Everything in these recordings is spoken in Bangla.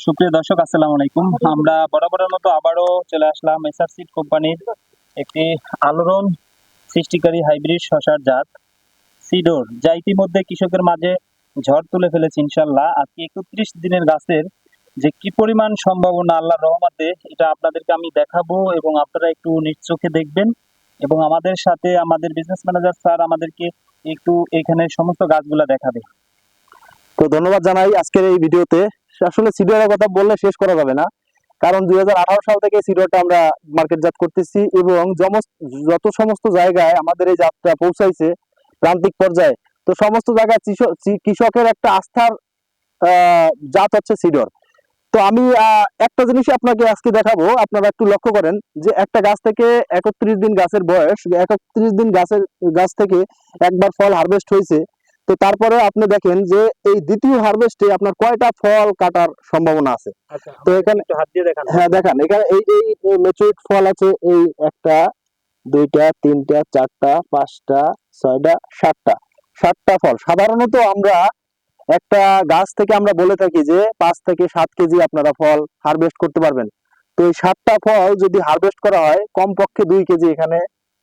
সুপ্রিয় দর্শক, আসসালামু আলাইকুম। আমরা বরাবরের মতো আবারও চলে আসলাম এসআর সিড কোম্পানির একটি আলোড়ন সৃষ্টিকারী হাইব্রিড শসার জাত সিডোর, যা ইতিমধ্যে কৃষকের মাঝে ঝড় তুলে ফেলেছে ইনশাল্লাহ। আজকে 31 দিনের গাছের যে কি পরিমাণ সম্ভাবনা আল্লাহর রহমতে, এটা আপনাদেরকে আমি দেখাবো এবং আপনারা একটু নিজ চোখে দেখবেন এবং আমাদের সাথে আমাদের বিজনেস ম্যানেজার স্যার আমাদেরকে একটু এখানে সমস্ত গাছগুলা দেখাবে। তো ধন্যবাদ জানাই আজকের এই ভিডিওতে। আসলে সিডরের কথা বললে শেষ করা যাবে না, কারণ 2018 সাল থেকে সিডরটা আমরা মার্কেটজাত করতেছি এবং যত সমস্ত জায়গায় আমাদের এই যাত্রা পৌঁছাইছে প্রান্তিক পর্যায়ে, তো সমস্ত জায়গায় কৃষকের একটা আস্থার জাত হচ্ছে সিডর। তো আমি একটা জিনিস আপনাকে আজকে দেখাবো, আপনারা একটু লক্ষ্য করেন যে একটা গাছ থেকে 31 দিন গাছের বয়স, 31 দিন গাছ থেকে একবার ফল হারভেস্ট হয়েছে। তো তারপরে আপনি দেখেন যে এই দ্বিতীয় হারভেস্টে আপনার কয়টা ফল কাটার সম্ভাবনা আছে। তো এখানে হাত দিয়ে দেখান। হ্যাঁ দেখান, এখানে এই এই ম্যাচুরড ফল আছে, এই একটা, দুইটা, তিনটা, চারটা, পাঁচটা, ছয়টা, সাতটা ফল। সাধারণত আমরা একটা গাছ থেকে আমরা বলে থাকি যে 5 থেকে 7 কেজি আপনারা ফল হারভেস্ট করতে পারবেন। তো এই 7টা ফল যদি হারভেস্ট করা হয়, কমপক্ষে 2 কেজি এখানে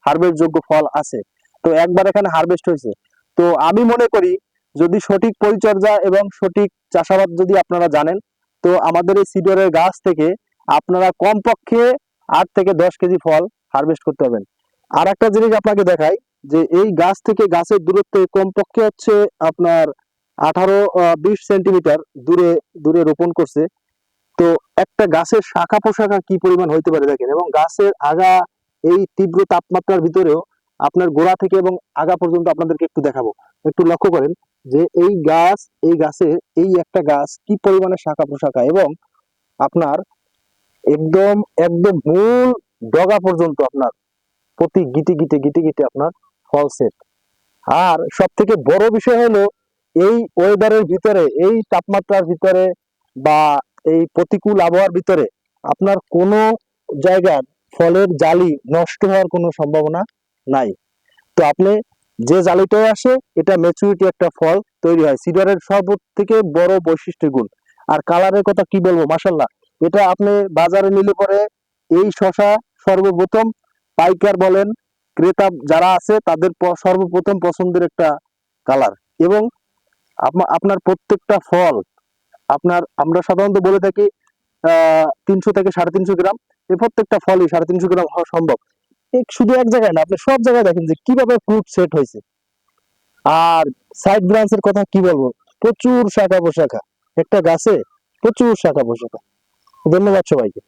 হারভেস্ট যোগ্য ফল আছে। তো একবার এখানে হারভেস্ট হয়েছে। তো আমি মনে করি যদি সঠিক পরিচর্যা এবং সঠিক চাষাবাদ যদি আপনারা জানেন, তো আমাদের এই সিডরের গাছ থেকে আপনারা কমপক্ষে 8 থেকে 10 কেজি ফল হারভেস্ট করতে পারবেন। আর একটা জিনিস আপনাকে দেখাই, যে এই গাছ থেকে গাছের দূরত্ব কমপক্ষে হচ্ছে আপনার 18-20 সেন্টিমিটার দূরে দূরে রোপণ করছে। তো একটা গাছের শাখা প্রশাখা কি পরিমাণ হইতে পারে দেখেন, এবং গাছের আগা এই তীব্র তাপমাত্রার ভিতরেও আপনার গোড়া থেকে এবং আগা পর্যন্ত আপনাদেরকে একটু দেখাবো। একটু লক্ষ্য করেন যে এই গাছের এই একটা গাছ কি পরিমাণে শাখা প্রশাখা, এবং আপনার একদম একদম মূল ডগা পর্যন্ত আপনার প্রতি গিটে আপনার ফল সেট। আর সব থেকে বড় বিষয় হলো এই ওয়েদারের ভিতরে, এই তাপমাত্রার ভিতরে বা এই প্রতিকূল আবহাওয়ার ভিতরে আপনার কোনো জায়গার ফলের জালি নষ্ট হওয়ার কোনো সম্ভাবনা নাই। তো আপনি যে জালিটাই আসে, এটা ম্যাচুরিটি একটা ফল তৈরি হয়। সিডারের সব থেকে বড় বৈশিষ্ট্য গুণ। আর কালারের কথা কি বলবো, মাশাল্লাহ। এটা আপনি বাজারে নিলে পরে এই শশা সর্বপ্রথম পাইকার বলেন, ক্রেতা যারা আছে তাদের সর্বপ্রথম পছন্দের একটা কালার। এবং আপনার প্রত্যেকটা ফল আপনার, আমরা সাধারণত বলে থাকি 300 থেকে 350 গ্রাম, এই প্রত্যেকটা ফলই 350 গ্রাম হওয়া সম্ভব। শুধু এক জায়গায় না, আপনি সব জায়গায় দেখেন যে কিভাবে ফ্রুট সেট হয়েছে। আর সাইড ব্রাঞ্চের কথা কি বলবো, প্রচুর শাখা প্রশাখা, একটা গাছে প্রচুর শাখা প্রশাখা। ধন্যবাদ সবাইকে।